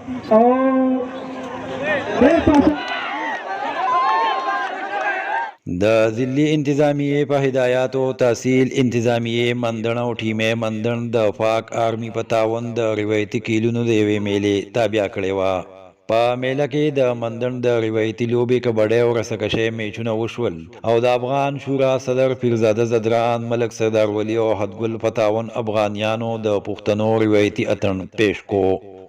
د ضلعي انتظامیې په هدایاتو تحصیل انتظامیې مندڼ او ټیمې مندڼ د پاک آرمي په تعاون د روایتي کیلونو د یوې میلې تابع کړې وه. په میله کې د مندڼ د روایتي لوبې کبډۍ او رسکشۍ میچونه وشول او د افغان شورا صدر پیرزاده زدران ملک سردار ولی او حدګل په تعاون افغانیانو د پښتنو روایتي اتڼ پیش کو.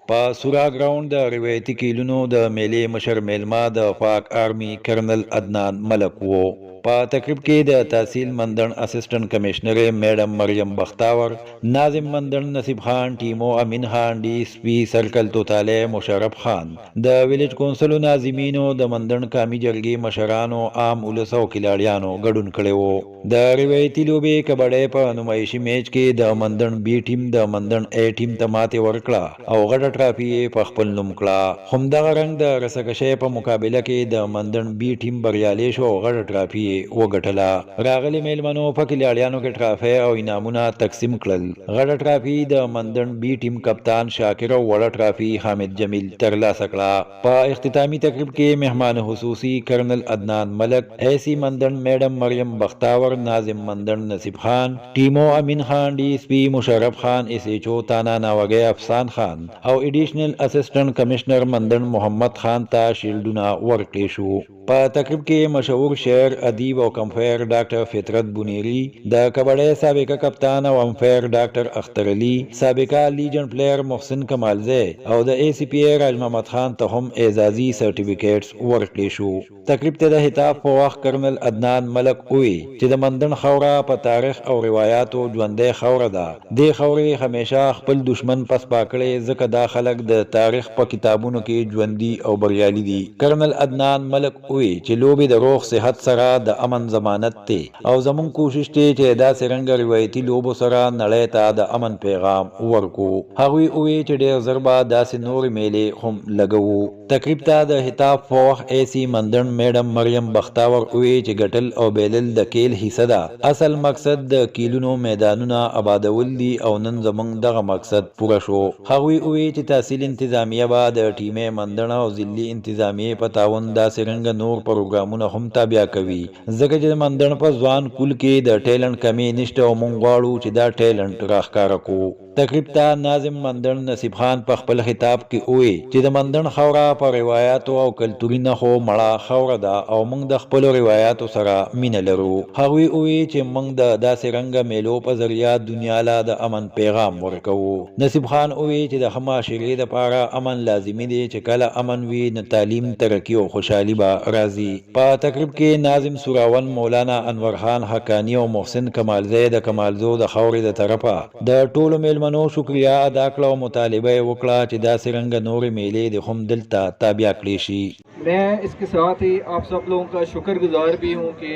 په سورا ګراوند د روایتي کیلونو د میلې مشر میلمه د پاک آرمي کرنل عدنان ملک وو. په تقریب کې د تحصیل مندڼ اسسټنټ کمشنر میډم مریم بختاور، ناظم مندڼ نصیب خان، ټیمو امین خان، ڈی ایس پی سرکل توتاله مشرف خان، د ویلیج کونسلو ناظمینو، د مندڼ قامي جرګې مشرانو، عام ولس او کلاړیانو ګډون کړی وو. د روایتي لوبې کبډۍ په نمایشي میچ کې د مندڼ بی ټیم د مندڼ ای ټیم ته ماتې ورکړه او غټه ټرافي یې په خپل نوم کړه. همدغه رنګ د رسکشۍ په مقابله کې د مندڼ بی ټیم بریالی شو او غټه ټرافي یې وګټله. راغلي میلمنو په کلاړیانو کې ټرافي او انعامونه تقسیم کړل. غټه ټرافي د مندڼ بی ټیم کپتان شاکر او وړه ټرافي حامد جمیل ترلاسه کړه. په اختتامي تقریب کې مهمان خصوصي کرنل عدنان ملک، ایسی مندڼ میډم مریم بختاور، ناظم مندڼ نصیب خان، ټیمو امین خان، ڈی ایس پی مشرف خان، ایس ایچ او تانا ناوګی افسان خان او ایډیشنل اسسټنټ کمشنر مندڼ محمد خان ته شیلډونه ورکړي شو. په تقریب کې مشهور شاعر، ادیب او کمپایر ډاکټر فطرت بنيري، د کبډۍ سابقه کپتان او امپایر ډاکټر اختر علي، سابقه لیجنډ پلیر محسن کمالزی او د ای سی پی ای راج محمد خان ته هم اعزازي سرټیفیکیټس ورکړي شو. تقریب ته د خطاب په وخت کرنل عدنان ملک ووی چې د مندڼ خوره په تاریخ او روایتو ژوندۍ خوره ده. دې خورې همیشه خپل دشمن پسپا کړی، ځکه دا خلک د تاریخ په کتابونو کې ژوندي او بریالي دي. کرنل عدنان ملک وی چې لوبې د روغ صحت سره د امن ضمانت دی او زمون کوشش دی چې داسې رنګ روایتي لوبو سره نړۍ ته د امن پیغام ورکو. هغوی وی چې ډېر ژر به داسې نورې میلې هم لګوو. تقریب ته د خطاب په وخت ایسی مندڼ میډم مریم بختاور وی چې ګټل او بیلل د کیل حصہ ده. اصل مقصد د کیلونو میدانونه آبادول دي او نن زمونږ دغه مقصد پوره شو. هغوی وی چې تحصیل انتظامیه به د ټیمې مندڼ او ضلعي انتظامیې په تعاون داسې رنګ نور پروګرامونه هم تابع کوي، ځکه چې مندڼ په ځوان کول کې د ټیلنټ کمی نشته او مونږ غواړو چې دا ټیلنټ راښکاره کړو. تقریب ته ناظم مندڼ نصیب خان په خپل خطاب کې وی چې د مندڼ خوره په روایتو او کلتوري نښو مړه خوره ده او موږ د خپلو روایتو سره مینه لرو. هغوی وی چې موږ د داسې رنګه میلو په ذریعه دنیا له د امن پیغام ورکوو. نصیب خان وی چې د ښه معاشرې دپاره امن لازمي دی، چې کله امن وي نو تعلیم، ترقي او خوشحالي به راځي. په تقریب کې ناظم سوراون، مولانا انور خان حقانی او محسن کمالزی د کمالزو د خورې د طرفه د ټولو میلمنو شکریا ادا کړه او مطالبه یې وکړه چې داسې رنګه نورې میلې د هم دلته تابع کړې شي. میں اس کے ساتھ ہی آپ سب لوگوں کا شکر گزار بھی ہوں کہ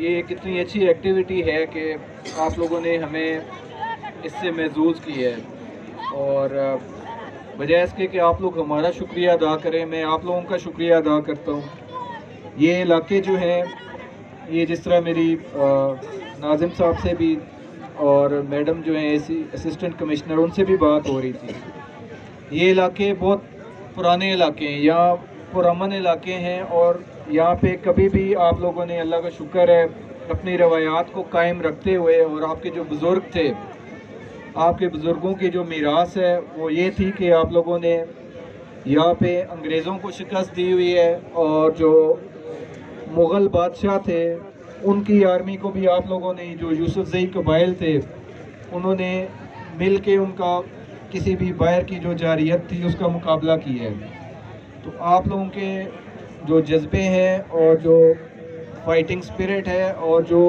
یہ کتنی اچھی ایکٹیویٹی ہے کہ آپ لوگوں نے ہمیں اس سے محظوظ کی ہے، اور بجائے اس کے کہ آپ لوگ ہمارا شکریہ ادا کریں، میں آپ لوگوں کا شکریہ ادا کرتا ہوں. یہ علاقے جو ہیں، یہ جس طرح میری ناظم صاحب سے بھی اور میڈم جو ہیں ایسی اسسٹنٹ کمشنر، ان سے بھی بات ہو رہی تھی، یہ علاقے بہت پرانے علاقے ہیں، یہاں پرامن علاقے ہیں، اور یہاں پہ کبھی بھی آپ لوگوں نے، اللہ کا شکر ہے، اپنی روایات کو قائم رکھتے ہوئے، اور آپ کے جو بزرگ تھے، آپ کے بزرگوں کی جو میراث ہے وہ یہ تھی کہ آپ لوگوں نے یہاں پہ انگریزوں کو شکست دی ہوئی ہے، اور جو مغل بادشاہ تھے ان کی آرمی کو بھی آپ لوگوں نے، جو یوسف زئی قبائل تھے، انہوں نے مل کے ان کا کسی بھی باہر کی جو جارحیت تھی اس کا مقابلہ کیا ہے. تو آپ لوگوں کے جو جذبے ہیں اور جو فائٹنگ سپرٹ ہے اور جو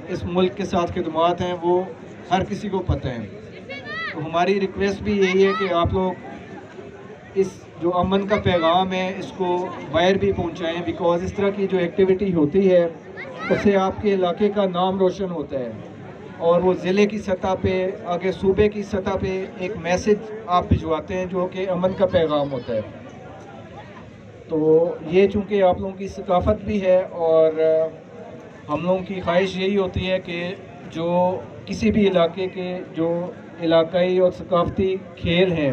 اس ملک کے ساتھ خدمات ہیں وہ ہر کسی کو پتہ ہیں. تو ہماری ریکویسٹ بھی یہی ہے کہ آپ لوگ اس جو امن کا پیغام ہے اس کو باہر بھی پہنچائیں، بیکاز اس طرح کی جو ایکٹیویٹی ہوتی ہے اس سے آپ کے علاقے کا نام روشن ہوتا ہے، اور وہ ضلع کی سطح پہ، آگے صوبے کی سطح پہ ایک میسج آپ بھجواتے ہیں جو کہ امن کا پیغام ہوتا ہے. تو یہ چونکہ آپ لوگوں کی ثقافت بھی ہے، اور ہم لوگوں کی خواہش یہی ہوتی ہے کہ جو کسی بھی علاقے کے جو علاقائی اور ثقافتی کھیل ہیں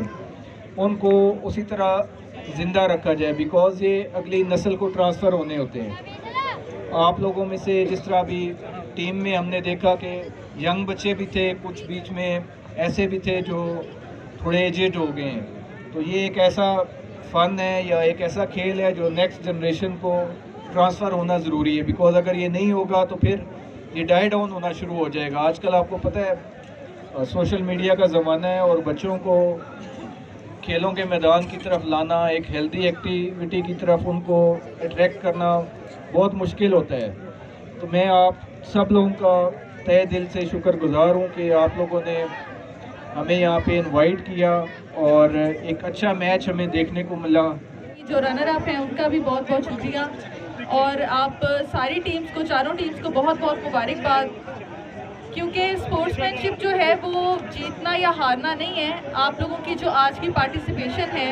उनको उसी तरह ज़िंदा रखा जाए, बिकॉज़ ये अगली नस्ल को ट्रांसफ़र होने होते हैं। आप लोगों में से जिस तरह भी टीम में हमने देखा कि यंग बच्चे भी थे, कुछ बीच में ऐसे भी थे जो थोड़े एजेड हो गए हैं, तो ये एक ऐसा फ़न है या एक ऐसा खेल है जो नेक्स्ट जनरेशन को ट्रांसफ़र होना ज़रूरी है, बिकॉज़ अगर ये नहीं होगा तो फिर ये डाई डाउन होना शुरू हो जाएगा। आजकल आपको पता है सोशल मीडिया का ज़माना है और बच्चों को खेलों के मैदान की तरफ लाना, एक हेल्दी एक्टिविटी की तरफ उनको अट्रैक्ट करना बहुत मुश्किल होता है। तो मैं आप सब लोगों का तहे दिल से शुक्रगुजार हूँ कि आप लोगों ने हमें यहाँ पे इनवाइट किया और एक अच्छा मैच हमें देखने को मिला। जो रनर अप हैं उनका भी बहुत बहुत शुक्रिया, और आप सारी टीम्स को, चारों टीम्स को बहुत बहुत मुबारकबाद, क्योंकि स्पोर्ट्समैनशिप जो है वो जीतना या हारना नहीं है। आप लोगों की जो आज की पार्टिसिपेशन है,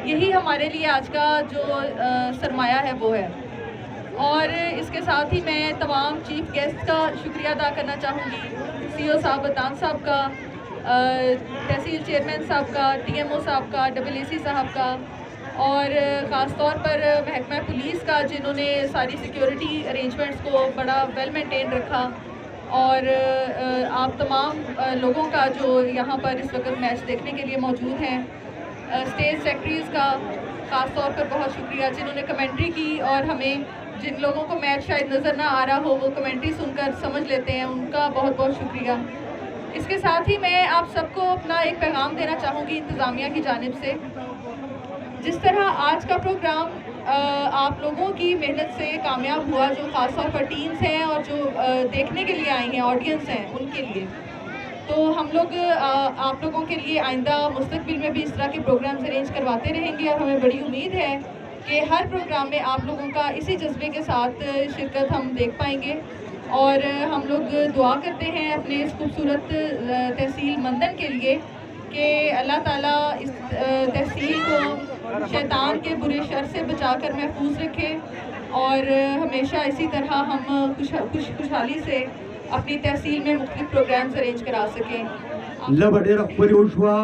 यही हमारे लिए आज का जो सरमाया है वो है। और इसके साथ ही मैं तमाम चीफ गेस्ट का शुक्रिया अदा करना चाहूँगी, सीईओ साहब अतान साहब का, तहसील चेयरमैन साहब का, टीएमओ साहब का, AAC साहब का, और ख़ास तौर पर महकमा पुलिस का, जिन्होंने सारी सिक्योरिटी अरेंजमेंट्स को बड़ा वेल मेंटेन रखा, और आप तमाम लोगों का जो यहाँ पर इस वक्त मैच देखने के लिए मौजूद हैं। स्टेज सेक्रेटरीज़ का ख़ास तौर पर बहुत शुक्रिया, जिन्होंने कमेंट्री की, और हमें जिन लोगों को मैच शायद नज़र ना आ रहा हो वो कमेंट्री सुनकर समझ लेते हैं, उनका बहुत बहुत शुक्रिया। इसके साथ ही मैं आप सबको अपना एक पैगाम देना चाहूँगी इंतज़ामिया की जानिब से। जिस तरह आज का प्रोग्राम आप लोगों की मेहनत से कामयाब हुआ, जो ख़ास तौर पर टीम्स हैं और जो देखने के लिए आई हैं, ऑडियंस हैं, उनके लिए, तो हम लोग आप लोगों के लिए आइंदा मुस्तकबिल में भी इस तरह के प्रोग्राम्स अरेंज करवाते रहेंगे, और हमें बड़ी उम्मीद है कि हर प्रोग्राम में आप लोगों का इसी जज्बे के साथ शिरकत हम देख पाएंगे। और हम लोग दुआ करते हैं अपने इस खूबसूरत तहसील मंदन के लिए कि अल्लाह ताला इस तहसील को शैतान के बुरे शर से बचाकर महफूज रखे, और हमेशा इसी तरह हम खुशहाली से अपनी तहसील में मुख्तलिफ प्रोग्राम्स अरेंज करा सकें। लबड़े रखबरी उशवा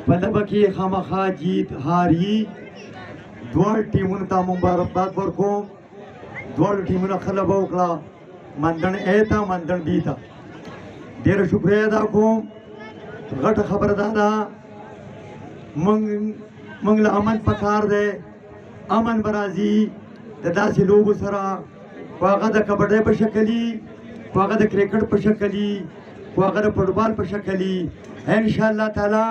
पलबकी खामखा जीत हारी द्वार टीमुन ता मुबारकबाद बरको द्वार टीमुन खलब ओकला मंदन एता मंदन बीता देर शुक्रिया अदा को गट खबरदारा मंगल अमन पकार दे अमन बराजी दासी लोग सरा वागद कबड्डी पर शक्ली वागद क्रिकेट पर शक्ली वागद फुटबॉल पर शक्ली इंशाअल्लाह ताला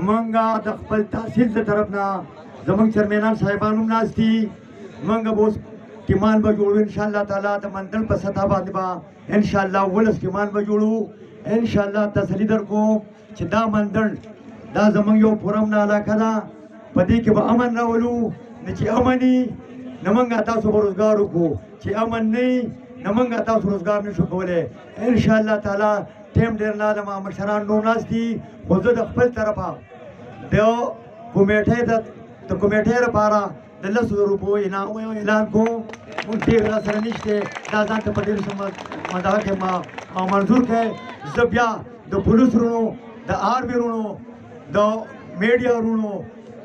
मंगा दखपल तहसील से तरफना जमंग चेयरमैन साहिबान नास्ती मंगा बोस टीमान बजोड़ू इंशाअल्लाह ताला त मंदन पर सता बादबा इंशाअल्लाह वलस टीमान बजोड़ू इंशाअल्लाह तसलीदर को चिदा मंदन दा जमंग यो फोरम ना अलाकला पदी के अमन रावलू नची अमनी नमंगा तासो रोजगार को ची अमन नहीं नमंगा तासो रोजगार नहीं शुकोले इंशाअल्लाह ताला टेम डेरना लमा मशरान नोनास्ती खुद अखपल तरफा दो कमेटी तो कमेटी पारा दल्ला रुपो इनाम ऐलान को उनके सरनिश्ते दादान के पटेल मदा के मंजूर के जबिया द पुलिस रुणो द आर्मी रुणो द मीडिया रुणो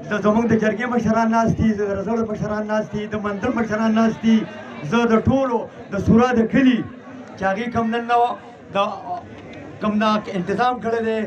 द जमंग द जरगे मशरान नास्ती द रजड़ मशरान नास्ती द मंदर मशरान नास्ती ज द टोलो द सुरा द खली चागी कम न द कम ना इंतजाम करे दे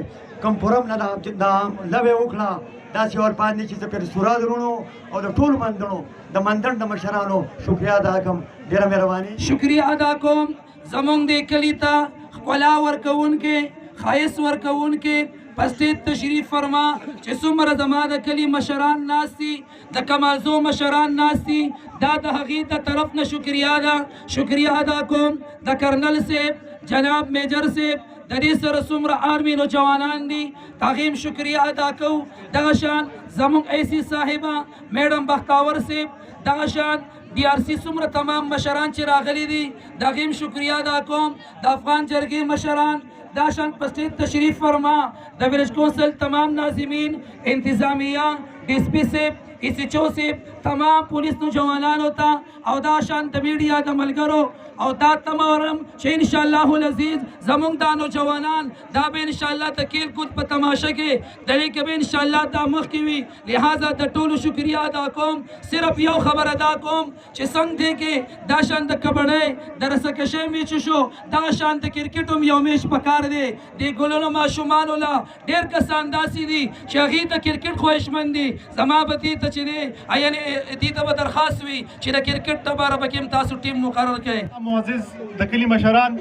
कम फोरम ना दा लवे उखला दासी और पानी चीज़ फिर सुराद रुणो और टूल मंदनो द मंदन द मशरानो शुक्रिया अदा कम देरा मेहरबानी शुक्रिया अदा कम जमंग दे कलिता खला वर्कउन के खाइस वर्कउन के पस्तीत तशरीफ फरमा चिसुमर जमाद कली मशरान नास्ती द कमालजो मशरान नास्ती दा द हकीत तरफ न शुक्रिया अदा कम द कर्नल से जनाब मेजर से दरीस रसुमर आर्मी नौजवानान दी ताकीम शुक्रिया अदा को दगशान जमुंग ऐसी साहिबा मैडम बख्तावर से दगशान DRC सुमर तमाम मशरान चिरागली दी ताकीम शुक्रिया अदा को द अफगान जरगे मशरान दाशान पस्तीत तशरीफ फरमा द विलेज कौंसिल तमाम नाजिमीन इंतजामिया DSP से इसी से تمام پولیس نوجوانان ہوتا او دا شانت میڈیا دا ملگرو او دا تمارم چه انشاءاللہ العزیز زمون دا نوجوانان دا بے انشاءاللہ تکیل کود پا تماشا کے دلی کے بے انشاءاللہ دا مخیوی لہذا دا طول شکریہ ادا کوم صرف یو خبر ادا کوم چه سنگ دے کے دا شانت کبڑے دا رسکشے میں چشو دا شانت کرکٹم یومیش پکار دے گلونو ما شمانولا دیر کسان داسی دی چاہی تا کرکٹ خواہش مندی زمابتی تا چی دے آیانی دیتا با درخواست وی چی دا کرکٹ تبارا بکیم تاسو ٹیم مقرر کے معزز د کلی مشران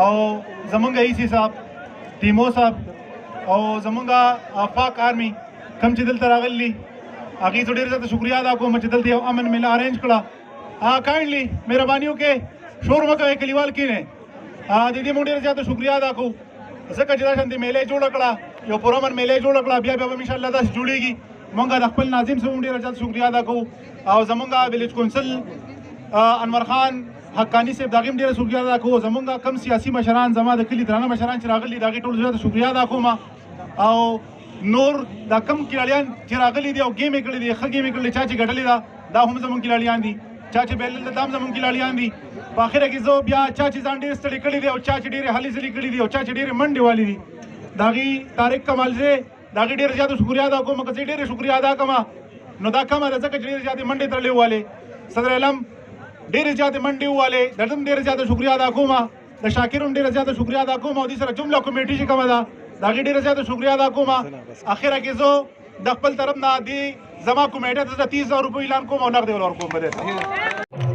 او زمونږ ایسی صاحب ټیمو صاحب او زمونږ آفاق آرمی کم چې دلته راغلي هغې ته ډېر زیاته شکریه ادا کوم چې دلته یو امن میله ارینج کړه کاینډلی مهرباني وکړئ شور مه کوئ کلیوال کښېنئ د دې موږ ډېر زیاته شکریه ادا کوو ځکه چې دا شانتې میلې جوړه کړه یو پرامن میلې جوړه کړه بیا به انشاءالله داسې جوړېږي موږ د خپل ناظم صاحب هم ډېره زیاته شکریه ادا کوو او زمونږ ویلیج کونسل انور خان حقانی صاحب دا غیم ډیره شکریه ادا کوو زمونږ کم سیاسي مشران زما د کلي درانه مشران چې راغلي د هغې ټولو زیاته شکریه ادا کوم او نور دا کم کلاړیان چې راغلي دي او ګیم یې کړی دی ښه ګیم یې کړی چا چې ګټلې ده دا هم زمونږ کلاړیان دي چا چې بایلل ده دا هم زمونږ کلاړیان دي په اخره کې زه بیا چا چې ځان ډېر ستړي کړي دي او چا چې ډېرې هلې ځلې کړي دي او چا چې ډېرې منډې والي دي د هغې طارق کمالزی د هغې ډېره زیاته شکریه ادا کوم که زه ډېرې شکریه ادا کوم نو دا کمه ده ځکه چې ډېرې زیاتې منډې تړلې والې صدر علم ډېرې زیاتې منډې ووالې د ده هم ډېره زیاته شکریه ادا کوم د شاکر هم ډېره زیاته شکریه ادا کوم او دې سره جمله کمیټي چې کومه ده د هغې ډېره زیاته شکریه ادا کوم اخره کې زه د خپل طرف نه دې زما کمیټه ته 30,000 روپۍ اعلان کوم او نغدې ورکوم به دې ته